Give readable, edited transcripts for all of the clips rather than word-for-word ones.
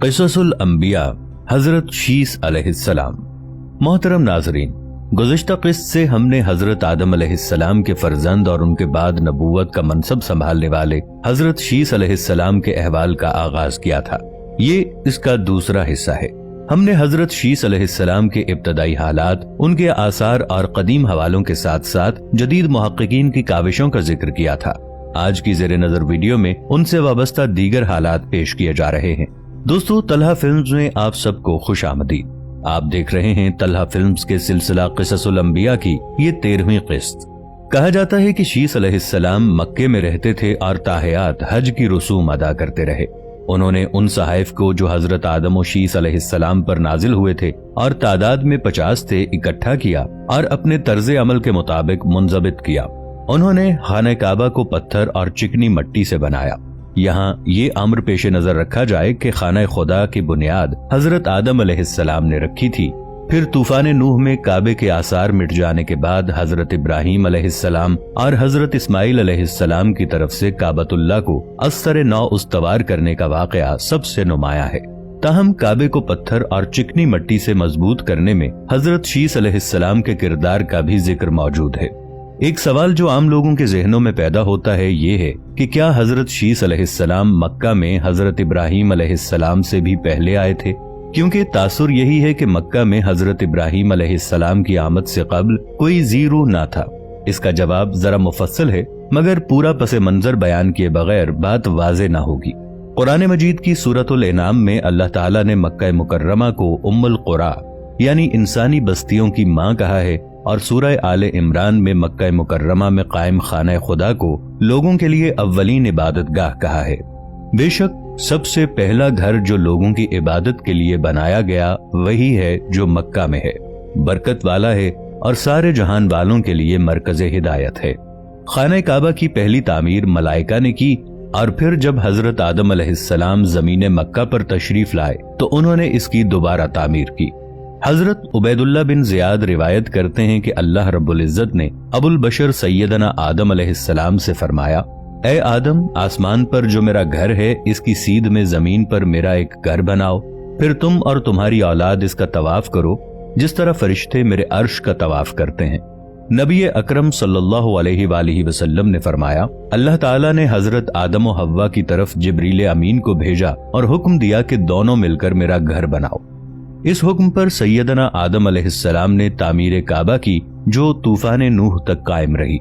क़िससुल अंबिया हजरत शीस अलैहिस्सलाम। मोहतरम नाजरीन, गुज़िश्ता क़िस्त से हमने हजरत आदम अलैहिस्सलाम के फर्जंद और उनके बाद नबूवत का मनसब संभालने वाले हजरत शीस अलैहिस्सलाम के अहवाल का आगाज किया था। ये इसका दूसरा हिस्सा है। हमने हजरत शीस अलैहिस्सलाम के इब्तदाई हालात, उनके आसार और कदीम हवालों के साथ साथ जदीद मुहक्किकीन की काविशों का जिक्र किया था। आज की ज़ेरे नजर वीडियो में उनसे वाबस्ता दीगर हालात पेश किए जा रहे हैं। दोस्तों, तलहा फिल्म्स में आप सबको खुश आमदीद। आप देख रहे हैं तलहा फिल्म्स के सिलसिला क़िससुल अंबिया की ये 13वीं किस्त। कहा जाता है कि शीस अलैहिस्सलाम मक्के में रहते थे और ताहयात हज की रसूम अदा करते रहे। उन्होंने उन सहाइफ को जो हजरत आदम और शीस अलैहिस्सलाम पर नाजिल हुए थे और तादाद में 50 थे, इकट्ठा किया और अपने तर्ज अमल के मुताबिक मुंजबित किया। उन्होंने खाने काबा को पत्थर और चिकनी मट्टी से बनाया। यहाँ ये अम्र पेश नजर रखा जाए कि खाना खुदा की बुनियाद हजरत आदम अलैहिस्सलाम ने रखी थी। फिर तूफान नूह में काबे के आसार मिट जाने के बाद हजरत इब्राहीम अलैहिस्सलाम और हजरत इस्माइल अलैहिस्सलाम की तरफ से काबतुल्लाह को अस्सर नौ उस्तवार करने का वाकया सबसे नुमाया है। ताहम काबे को पत्थर और चिकनी मट्टी से मजबूत करने में हजरत शीस अलैहिस्सलाम के किरदार का भी जिक्र मौजूद है। एक सवाल जो आम लोगों के जहनों में पैदा होता है ये है कि क्या हजरत शीस अलैहिस्सलाम मक्का में हजरत इब्राहीम अलैहिस्सलाम से भी पहले आए थे? क्योंकि तासुर यही है कि मक्का में हजरत इब्राहीम अलैहिस्सलाम की आमद से कब्ल कोई जीरू ना था। इसका जवाब जरा मुफस्सल है, मगर पूरा पसे मंजर बयान किए बगैर बात वाज़े ना होगी। कुरान मजीद की सूरतुल इनाम में अल्लाह ताला ने मक्का मुकर्रमा को उम्मुल कुरा यानी इंसानी बस्तियों की मां कहा है और सूरह आले इमरान में मक्का मुकर्रमा में कायम खाना खुदा को लोगों के लिए अव्वलीन इबादत गाह कहा है। बेशक सबसे पहला घर जो लोगों की इबादत के लिए बनाया गया वही है जो मक्का में है, बरकत वाला है और सारे जहान वालों के लिए मरकज़े हिदायत है। खाना काबा की पहली तामीर मलाइका ने की और फिर जब हजरत आदम अलैहिस्सलाम जमीन मक्का पर तशरीफ लाए तो उन्होंने इसकी दोबारा तामीर की। हजरत उबैदुल्लाह बिन ज़ियाद रिवायत करते हैं कि अल्लाह रब्बुल इज्जत ने अबुल बशर सैयदना आदम अलैहिस्सलाम से फरमाया, ए आदम, आसमान पर जो मेरा घर है इसकी सीध में जमीन पर मेरा एक घर बनाओ, फिर तुम और तुम्हारी औलाद इसका तवाफ करो जिस तरह फरिश्ते मेरे अर्श का तवाफ करते हैं। नबी अकरम सल्लल्लाहु अलैहि वसल्लम ने फरमाया, अल्लाह ताला ने हजरत आदम और हव्वा की तरफ जिब्रील अमीन को भेजा और हुक्म दिया कि दोनों मिलकर मेरा घर बनाओ। इस हुक्म पर सैयदना आदम अलैहिस्सलाम ने तामीर काबा की जो तूफान नूह तक कायम रही।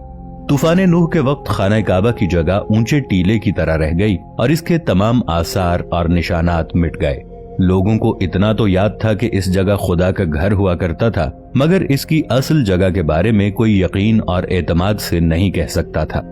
तूफान नूह के वक्त खाना काबा की जगह ऊंचे टीले की तरह रह गई और इसके तमाम आसार और निशानात मिट गए। लोगों को इतना तो याद था कि इस जगह खुदा का घर हुआ करता था, मगर इसकी असल जगह के बारे में कोई यकीन और एतमाद से नहीं कह सकता था।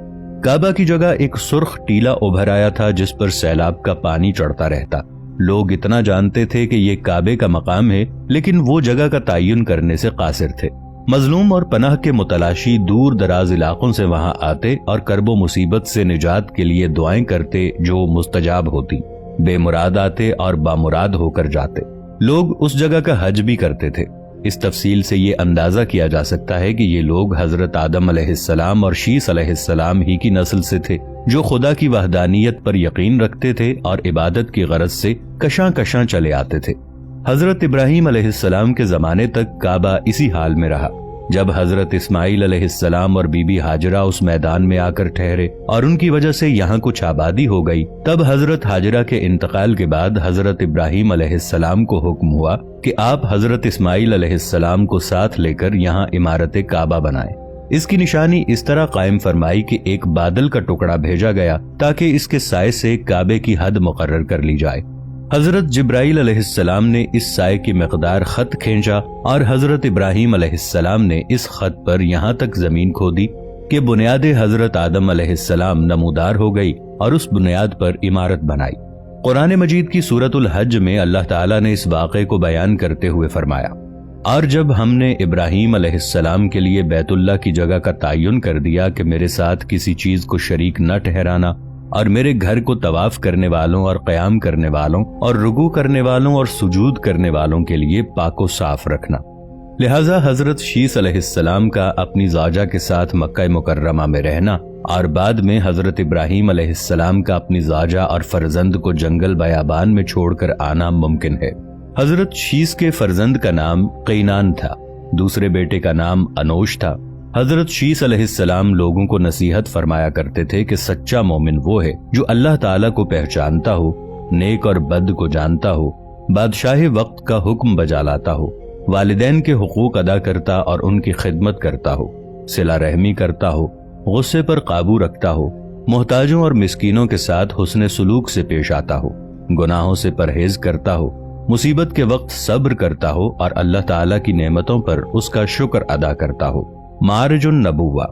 काबा की जगह एक सुर्ख टीला उभर आया था जिस पर सैलाब का पानी चढ़ता रहता। लोग इतना जानते थे कि ये काबे का मकाम है, लेकिन वो जगह का तयन करने से कासिर थे। मजलूम और पनाह के मुतलाशी दूर दराज इलाकों से वहां आते और करबो मुसीबत से निजात के लिए दुआएं करते जो मुस्तजाब होती। बेमुराद आते और बामुराद होकर जाते। लोग उस जगह का हज भी करते थे। इस तफसील से ये अंदाजा किया जा सकता है कि ये लोग हजरत आदम अलैहिस्सलाम और शीस अलैहिस्सलाम ही की नस्ल से थे, जो खुदा की वहदानियत पर यकीन रखते थे और इबादत की गरज से कशां कशां चले आते थे। हजरत इब्राहीम अलैहिस्सलाम के जमाने तक काबा इसी हाल में रहा। जब हजरत इस्माइल अलैहिस्सलाम और बीबी हाजरा उस मैदान में आकर ठहरे और उनकी वजह से यहाँ कुछ आबादी हो गई, तब हजरत हाजरा के इंतकाल के बाद हजरत इब्राहीम अलैहिस्सलाम को हुक्म हुआ कि आप हजरत इस्माइल अलैहिस्सलाम को साथ लेकर यहाँ इमारत काबा बनाएं। इसकी निशानी इस तरह कायम फरमाई कि एक बादल का टुकड़ा भेजा गया ताकि इसके साए से काबे की हद मुकर्रर कर ली जाए। हजरत जिब्राइल अलैहिस्सलाम ने इस साए की मिकदार खत खींचा और हजरत इब्राहीम अलैहिस्सलाम ने इस खत पर यहाँ तक जमीन खोदी कि बुनियाद हजरत आदम अलैहिस्सलाम नमूदार हो गई और उस बुनियाद पर इमारत बनाई। कुरान मजीद की सूरतुल हज में अल्लाह ताला ने इस वाक़े को बयान करते हुए फरमाया, और जब हमने इब्राहीम अलैहिस्सलाम के लिए बैतुल्लाह की जगह का तयन कर दिया कि मेरे साथ किसी चीज को शरीक न ठहराना और मेरे घर को तवाफ करने वालों और क़याम करने वालों और रुकू करने वालों और सुजूद करने वालों के लिए पाको साफ रखना, लिहाजा हजरत शीस अलैहिस्सलाम का अपनी ज़ौजा के साथ मक्का मुकर्रमा में रहना اور بعد میں حضرت ابراہیم علیہ السلام کا اپنی زوجہ اور فرزند کو جنگل بیابان میں چھوڑ کر آنا ممکن ہے۔ حضرت شیس کے فرزند کا نام قینان تھا، دوسرے بیٹے کا نام انوش تھا۔ حضرت شیس علیہ السلام لوگوں کو نصیحت فرمایا کرتے تھے کہ سچا مومن وہ ہے جو اللہ تعالیٰ کو پہچانتا ہو، نیک اور بد کو جانتا ہو، بادشاہ وقت کا حکم بجا لاتا ہو، والدین کے حقوق ادا کرتا اور ان کی خدمت کرتا ہو، صلہ رحمی کرتا ہو، غصے پر قابو رکھتا ہو، محتاجوں اور مسکینوں کے ساتھ حسن سلوک سے پیش آتا ہو، گناہوں سے پرہیز کرتا ہو، مصیبت کے وقت صبر کرتا ہو اور اللہ تعالیٰ کی نعمتوں پر اس کا شکر ادا کرتا ہو۔ معارج النبوہ۔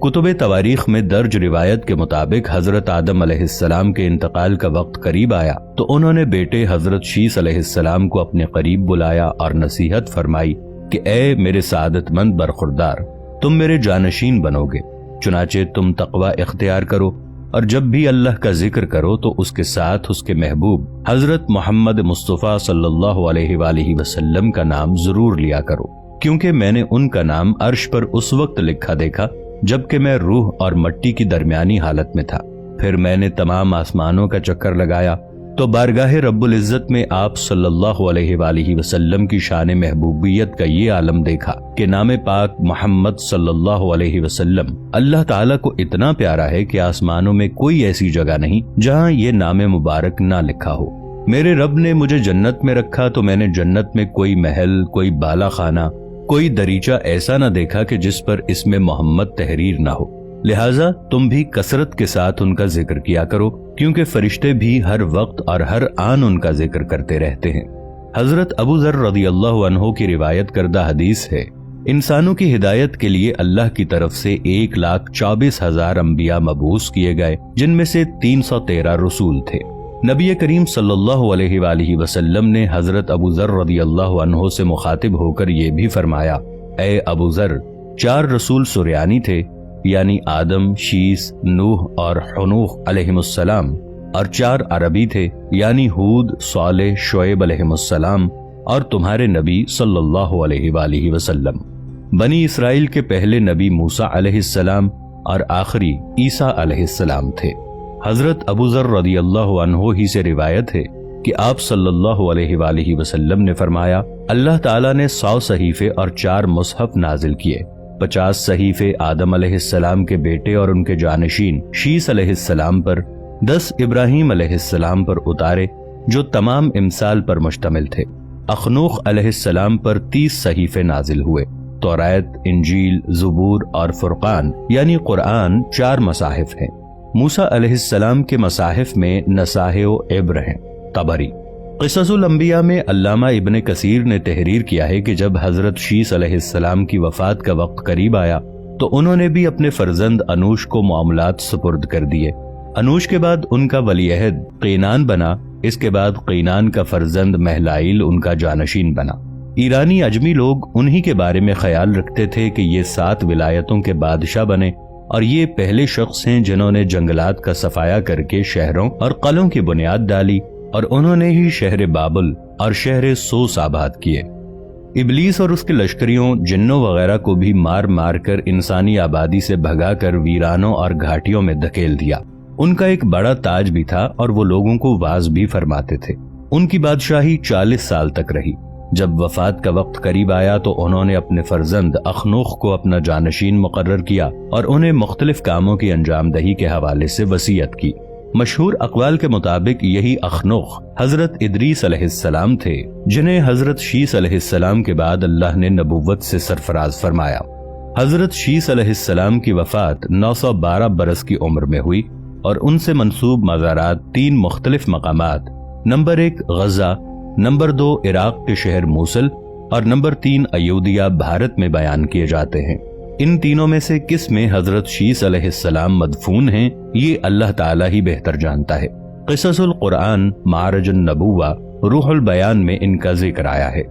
کتب تواریخ میں درج روایت کے مطابق حضرت آدم علیہ السلام کے انتقال کا وقت قریب آیا تو انہوں نے بیٹے حضرت شیس علیہ السلام کو اپنے قریب بلایا اور نصیحت فرمائی کہ اے میرے سعادت مند برخوردار، تم میرے جانشین بنو گے، چنانچہ تم تقوی اختیار کرو اور جب بھی اللہ کا ذکر کرو تو اس کے ساتھ اس کے محبوب حضرت محمد مصطفیٰ صلی اللہ علیہ وآلہ وسلم کا نام ضرور لیا کرو، کیونکہ میں نے ان کا نام عرش پر اس وقت لکھا دیکھا جبکہ میں روح اور مٹی کی درمیانی حالت میں تھا۔ پھر میں نے تمام آسمانوں کا چکر لگایا تو بارگاہ رب العزت میں آپ صلی اللہ علیہ وآلہ وسلم کی شان محبوبیت کا یہ عالم دیکھا کہ نام پاک محمد صلی اللہ علیہ وسلم اللہ تعالیٰ کو اتنا پیارا ہے کہ آسمانوں میں کوئی ایسی جگہ نہیں جہاں یہ نام مبارک نہ لکھا ہو۔ میرے رب نے مجھے جنت میں رکھا تو میں نے جنت میں کوئی محل، کوئی بالا خانہ، کوئی دریچہ ایسا نہ دیکھا کہ جس پر اسم محمد تحریر نہ ہو، لہٰذا تم بھی کثرت کے ساتھ ان کا ذکر کیا کرو، کیونکہ فرشتے بھی ہر وقت اور ہر آن ان کا ذکر کرتے رہتے ہیں۔ حضرت ابو ذر رضی اللہ عنہ کی روایت کردہ حدیث ہے، انسانوں کی ہدایت کے لیے اللہ کی طرف سے 1,24,000 انبیاء مبعوث کیے گئے، جن میں سے 313 رسول تھے۔ نبی کریم صلی اللہ علیہ وآلہ وسلم نے حضرت ابو ذر رضی اللہ عنہ سے مخاطب ہو کر یہ بھی فرمایا، اے ابو ذر، 4 رسول سریانی تھے، یعنی آدم، شیس، نوح اور حنوح علیہم السلام، اور 4 عربی تھے، یعنی ہود، صالح، شعیب علیہم السلام، اور تمہارے نبی صلی اللہ علیہ وآلہ وسلم۔ بنی اسرائیل کے پہلے نبی موسیٰ علیہ السلام اور آخری عیسیٰ علیہ السلام تھے۔ حضرت ابو ذر رضی اللہ عنہ ہی سے روایت ہے کہ آپ صلی اللہ علیہ وآلہ وسلم نے فرمایا، اللہ تعالیٰ نے 100 صحیفے اور 4 مصحف نازل کیے، 50 صحیفے آدم علیہ السلام کے بیٹے اور ان کے جانشین شیس علیہ السلام پر، 10 ابراہیم علیہ السلام پر اتارے جو تمام امثال پر مشتمل تھے۔ اخنوخ علیہ السلام پر 30 صحیفے نازل ہوئے۔ توراۃ، انجیل، زبور اور فرقان یعنی قرآن 4 مصاحف ہیں۔ موسیٰ علیہ السلام کے مصاحف میں نصائح و عبر ہیں۔ طبری۔ قصص الانبیاء میں علامہ ابن کثیر نے تحریر کیا ہے کہ جب حضرت شیس علیہ السلام کی وفات کا وقت قریب آیا تو انہوں نے بھی اپنے فرزند انوش کو معاملات سپرد کر دیے۔ انوش کے بعد ان کا ولی عہد قینان بنا، اس کے بعد قینان کا فرزند مہلائیل ان کا جانشین بنا۔ ایرانی عجمی لوگ انہی کے بارے میں خیال رکھتے تھے کہ یہ 7 ولایتوں کے بادشاہ بنے، اور یہ پہلے شخص ہیں جنہوں نے جنگلات کا صفایا کر کے شہروں اور قلعوں کی بنیاد ڈالی، اور انہوں نے ہی شہر بابل اور شہر سوس آباد کیے۔ ابلیس اور اس کے لشکریوں، جنوں وغیرہ کو بھی مار مار کر انسانی آبادی سے بھگا کر ویرانوں اور گھاٹیوں میں دھکیل دیا۔ ان کا ایک بڑا تاج بھی تھا اور وہ لوگوں کو واعظ بھی فرماتے تھے۔ ان کی بادشاہی 40 سال تک رہی۔ جب وفات کا وقت قریب آیا تو انہوں نے اپنے فرزند اخنوخ کو اپنا جانشین مقرر کیا اور انہیں مختلف کاموں کی انجام دہی کے حوالے سے وصیت کی۔ مشہور اقوال کے مطابق یہی اخنوخ حضرت ادریس علیہ السلام تھے، جنہیں حضرت شیس علیہ السلام کے بعد اللہ نے نبوت سے سرفراز فرمایا۔ حضرت شیس علیہ السلام کی وفات 912 برس کی عمر میں ہوئی اور ان سے منسوب مزارات 3 مختلف مقامات، نمبر 1 غزہ، نمبر 2 عراق کے شہر موصل اور نمبر 3 ایودھیا بھارت میں بیان کیے جاتے ہیں۔ ان تینوں میں سے کس میں حضرت شیس علیہ السلام مدفون ہیں یہ اللہ تعالیٰ ہی بہتر جانتا ہے۔ قصص القرآن معارج النبوہ روح البیان میں ان کا ذکر آیا ہے۔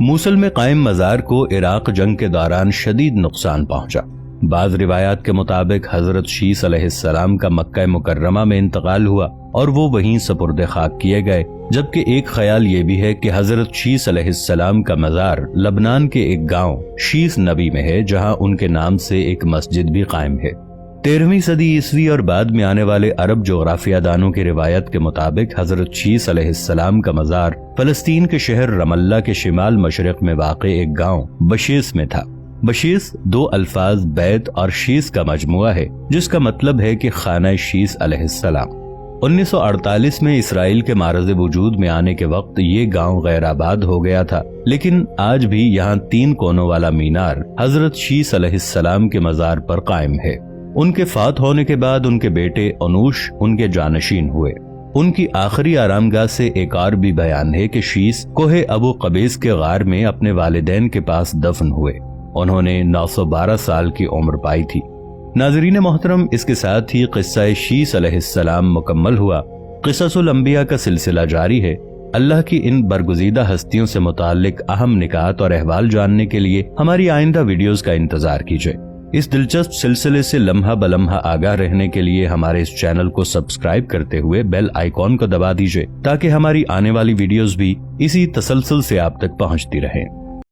موصل میں قائم مزار کو عراق جنگ کے دوران شدید نقصان پہنچا۔ بعض روایات کے مطابق حضرت شیس علیہ السلام کا مکہ مکرمہ میں انتقال ہوا اور وہ وہیں سپرد خاک کیے گئے، جبکہ ایک خیال یہ بھی ہے کہ حضرت شیس علیہ السلام کا مزار لبنان کے ایک گاؤں شیس نبی میں ہے، جہاں ان کے نام سے ایک مسجد بھی قائم ہے۔ 13वीं सदी ईस्वी और बाद में आने वाले अरब जोग्राफिया दानों की रिवायत के मुताबिक हजरत शीस अलैहिस्सलाम का मज़ार फलस्तीन के शहर रमल्ला के शिमाल मशरक में वाक़े एक गांव बशीस में था। बशीस दो अल्फाज बैत और शीस का मजमुआ है, जिसका मतलब है कि खाना शीस अलैहिस्सलाम। 1948 में इसराइल के मारज़ वजूद में आने के वक्त ये गांव गैर आबाद हो गया था, लेकिन आज भी यहाँ 3 कोनों वाला मीनार हजरत शीस अलैहिस्सलाम के मज़ार पर कायम है। उनके फात होने के बाद उनके बेटे अनूश उनके जानशीन हुए। उनकी आखिरी आरामगाह से एक और भी बयान है कि शीस कोहे अबू कबीस के गार में अपने वालिदैन के पास दफन हुए। उन्होंने 912 साल की उम्र पाई थी। नाज़रीन मोहतरम, इसके साथ ही किस्सा शीस अलैहिस्सलाम मुकम्मल हुआ। क़िससुल अंबिया का सिलसिला जारी है। अल्लाह की इन बरगुज़ीदा हस्तियों से मुताल्लिक अहम निकात और अहवाल जानने के लिए हमारी आइंदा वीडियोस का इंतजार कीजिए। इस दिलचस्प सिलसिले से लम्हा बलम्हा आगाह रहने के लिए हमारे इस चैनल को सब्सक्राइब करते हुए बेल आइकॉन को दबा दीजिए, ताकि हमारी आने वाली वीडियोस भी इसी तसलसल से आप तक पहुंचती रहें।